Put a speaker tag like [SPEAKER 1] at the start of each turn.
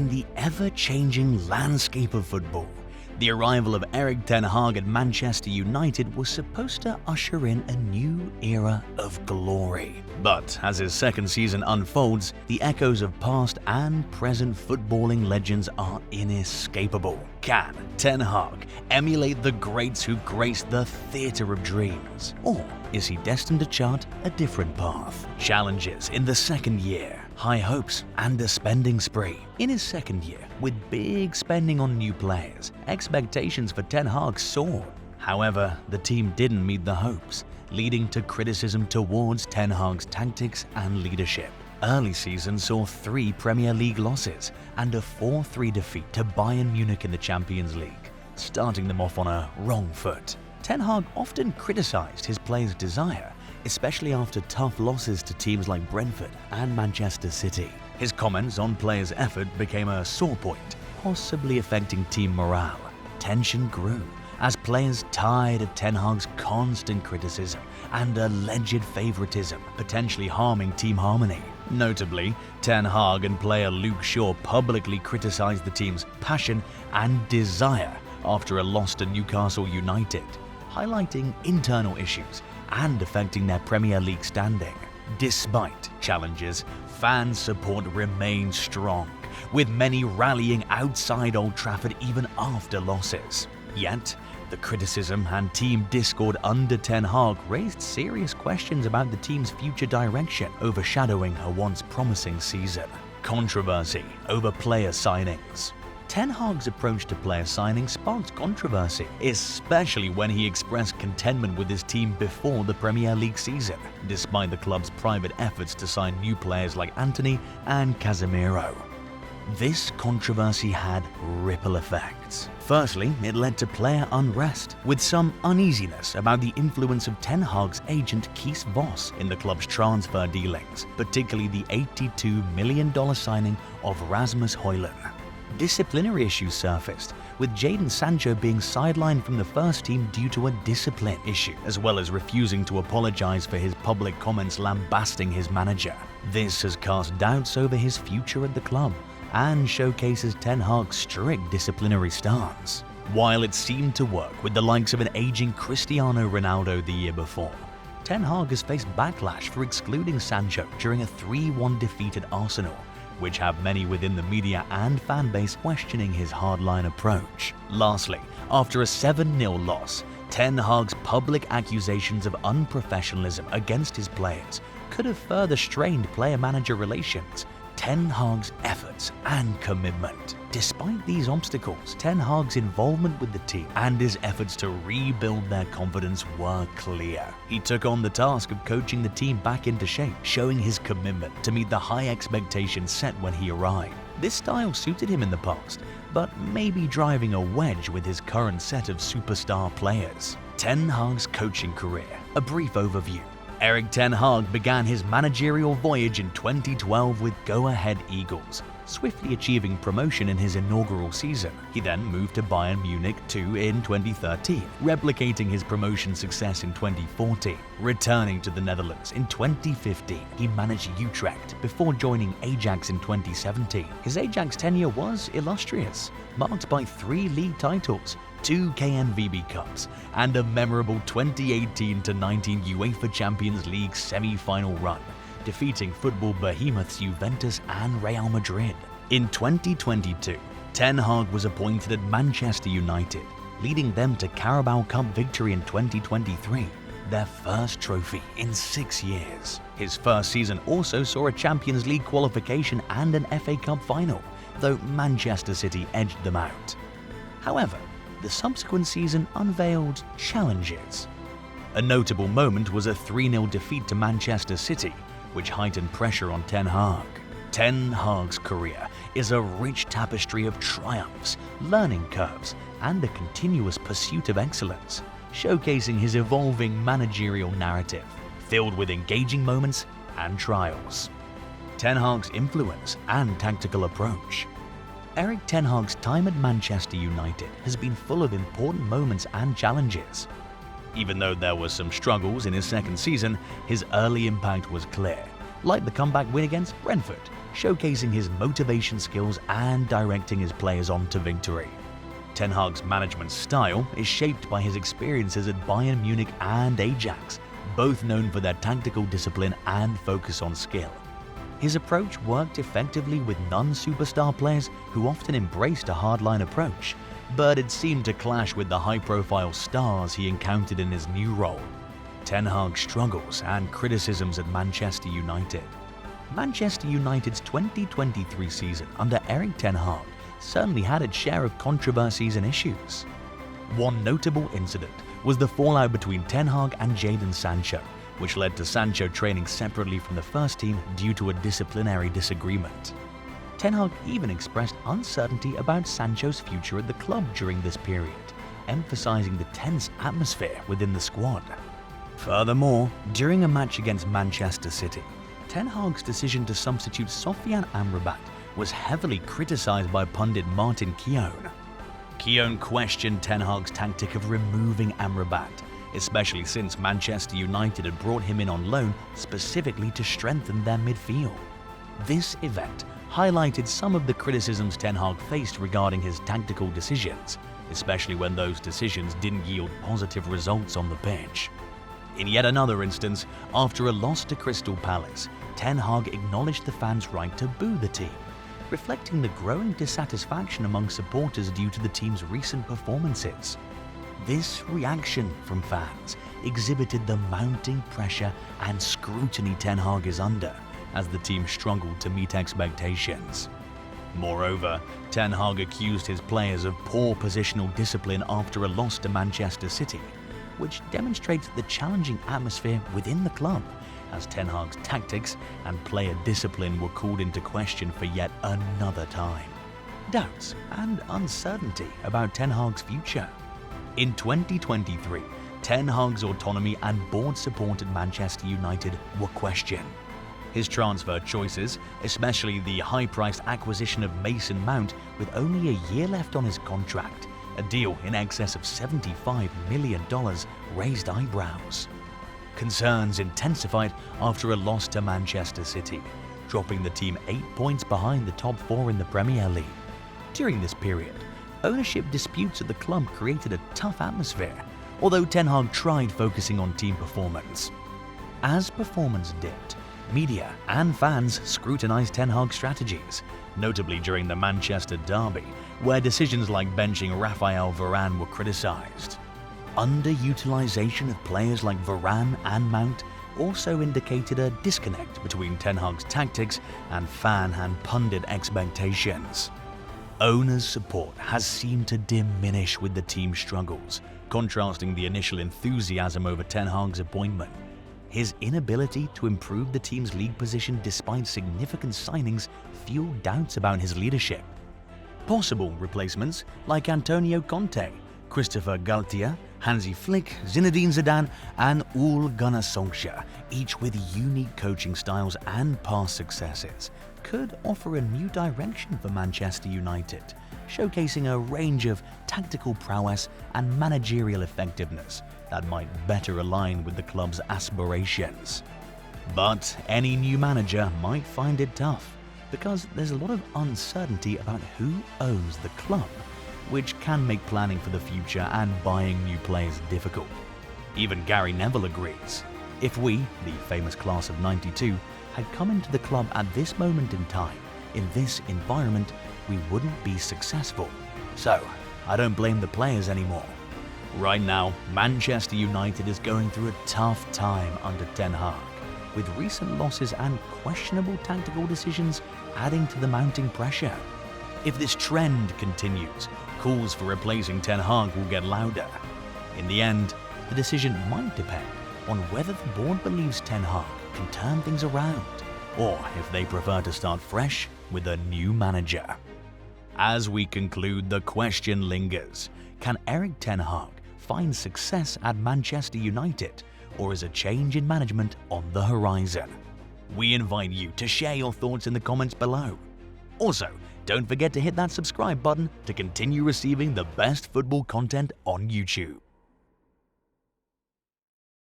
[SPEAKER 1] in the ever-changing landscape of football, the arrival of Erik ten Hag at Manchester United was supposed to usher in a new era of glory. But as his second season unfolds, the echoes of past and present footballing legends are inescapable. Can Ten Hag emulate the greats who graced the theatre of dreams? Or is he destined to chart a different path? Challenges in the second year, high hopes and a spending spree. In his second year, with big spending on new players, expectations for Ten Hag soared. However, the team didn't meet the hopes, leading to criticism towards Ten Hag's tactics and leadership. Early season saw 3 Premier League losses and a 4-3 defeat to Bayern Munich in the Champions League, starting them off on a wrong foot. Ten Hag often criticized his players' desire, especially after tough losses to teams like Brentford and Manchester City. His comments on players' effort became a sore point, possibly affecting team morale. Tension grew as players tired of Ten Hag's constant criticism and alleged favoritism, potentially harming team harmony. Notably, Ten Hag and player Luke Shaw publicly criticized the team's passion and desire after a loss to Newcastle United, highlighting internal issues and affecting their Premier League standing. Despite challenges, fan support remained strong, with many rallying outside Old Trafford even after losses. Yet, the criticism and team discord under Ten Hag raised serious questions about the team's future direction, overshadowing a once promising season. Controversy over player signings. Ten Hag's approach to player signings sparked controversy, especially when he expressed contentment with his team before the Premier League season, despite the club's private efforts to sign new players like Antony and Casemiro. This controversy had ripple effects. Firstly, it led to player unrest, with some uneasiness about the influence of Ten Hag's agent Kees Vos in the club's transfer dealings, particularly the $82 million signing of Rasmus Højlund. Disciplinary issues surfaced, with Jadon Sancho being sidelined from the first team due to a discipline issue, as well as refusing to apologize for his public comments lambasting his manager. This has cast doubts over his future at the club and showcases Ten Hag's strict disciplinary stance. While it seemed to work with the likes of an aging Cristiano Ronaldo the year before, Ten Hag has faced backlash for excluding Sancho during a 3-1 defeat at Arsenal, which have many within the media and fan base questioning his hardline approach. Lastly, after a 7-0 loss, Ten Hag's public accusations of unprofessionalism against his players could have further strained player-manager relations. Ten Hag's efforts and commitment. Despite these obstacles, Ten Hag's involvement with the team and his efforts to rebuild their confidence were clear. He took on the task of coaching the team back into shape, showing his commitment to meet the high expectations set when he arrived. This style suited him in the past, but may be driving a wedge with his current set of superstar players. Ten Hag's coaching career. A brief overview. Erik ten Hag began his managerial voyage in 2012 with Go Ahead Eagles, swiftly achieving promotion in his inaugural season. He then moved to Bayern Munich II in 2013, replicating his promotion success in 2014. Returning to the Netherlands in 2015, he managed Utrecht before joining Ajax in 2017. His Ajax tenure was illustrious, marked by 3 league titles, 2 KNVB Cups, and a memorable 2018-19 UEFA Champions League semi-final run, defeating football behemoths Juventus and Real Madrid. In 2022, Ten Hag was appointed at Manchester United, leading them to Carabao Cup victory in 2023, their first trophy in 6 years. His first season also saw a Champions League qualification and an FA Cup final, though Manchester City edged them out. However, the subsequent season unveiled challenges. A notable moment was a 3-0 defeat to Manchester City, which heightened pressure on Ten Hag. Ten Hag's career is a rich tapestry of triumphs, learning curves, and a continuous pursuit of excellence, showcasing his evolving managerial narrative, filled with engaging moments and trials. Ten Hag's influence and tactical approach. Erik ten Hag's time at Manchester United has been full of important moments and challenges. Even though there were some struggles in his second season, his early impact was clear, like the comeback win against Brentford showcasing his motivation skills and directing his players on to victory. Ten Hag's management style is shaped by his experiences at Bayern Munich and Ajax, both known for their tactical discipline and focus on skill. His approach worked effectively with non-superstar players who often embraced a hardline approach, but it seemed to clash with the high-profile stars he encountered in his new role. Ten Hag's struggles and criticisms at Manchester United. Manchester United's 2023 season under Erik ten Hag certainly had its share of controversies and issues. One notable incident was the fallout between Ten Hag and Jadon Sancho, which led to Sancho training separately from the first team due to a disciplinary disagreement. Ten Hag even expressed uncertainty about Sancho's future at the club during this period, emphasizing the tense atmosphere within the squad. Furthermore, during a match against Manchester City, Ten Hag's decision to substitute Sofiane Amrabat was heavily criticized by pundit Martin Keown. Keown questioned Ten Hag's tactic of removing Amrabat, especially since Manchester United had brought him in on loan specifically to strengthen their midfield. This event highlighted some of the criticisms Ten Hag faced regarding his tactical decisions, especially when those decisions didn't yield positive results on the pitch. In yet another instance, after a loss to Crystal Palace, Ten Hag acknowledged the fans' right to boo the team, reflecting the growing dissatisfaction among supporters due to the team's recent performances. This reaction from fans exhibited the mounting pressure and scrutiny Ten Hag is under as the team struggled to meet expectations. Moreover, Ten Hag accused his players of poor positional discipline after a loss to Manchester City, which demonstrates the challenging atmosphere within the club, as Ten Hag's tactics and player discipline were called into question for yet another time. Doubts and uncertainty about Ten Hag's future. In 2023, Ten Hag's autonomy and board support at Manchester United were questioned. His transfer choices, especially the high-priced acquisition of Mason Mount with only a year left on his contract, a deal in excess of $75 million, raised eyebrows. Concerns intensified after a loss to Manchester City, dropping the team 8 points behind the top 4 in the Premier League. During this period, ownership disputes at the club created a tough atmosphere, although Ten Hag tried focusing on team performance. As performance dipped, media and fans scrutinized Ten Hag's strategies, notably during the Manchester derby, where decisions like benching Raphael Varane were criticized. Underutilization of players like Varane and Mount also indicated a disconnect between Ten Hag's tactics and fan and pundit expectations. Owners' support has seemed to diminish with the team's struggles, contrasting the initial enthusiasm over Ten Hag's appointment. His inability to improve the team's league position despite significant signings fueled doubts about his leadership. Possible replacements like Antonio Conte, Christopher Galtier, Hansi Flick, Zinedine Zidane, and Ole Gunnar Solskjaer, each with unique coaching styles and past successes, could offer a new direction for Manchester United, showcasing a range of tactical prowess and managerial effectiveness that might better align with the club's aspirations. But any new manager might find it tough, because there's a lot of uncertainty about who owns the club, which can make planning for the future and buying new players difficult. Even Gary Neville agrees. If we, the famous class of '92, had come into the club at this moment in time, in this environment, we wouldn't be successful. So, I don't blame the players anymore. Right now, Manchester United is going through a tough time under Ten Hag, with recent losses and questionable tactical decisions adding to the mounting pressure. If this trend continues, calls for replacing Ten Hag will get louder. In the end, the decision might depend on whether the board believes Ten Hag can turn things around, or if they prefer to start fresh with a new manager. As we conclude, the question lingers: can Erik ten Hag find success at Manchester United, or is a change in management on the horizon? We invite you to share your thoughts in the comments below. Also, don't forget to hit that subscribe button to continue receiving the best football content on YouTube.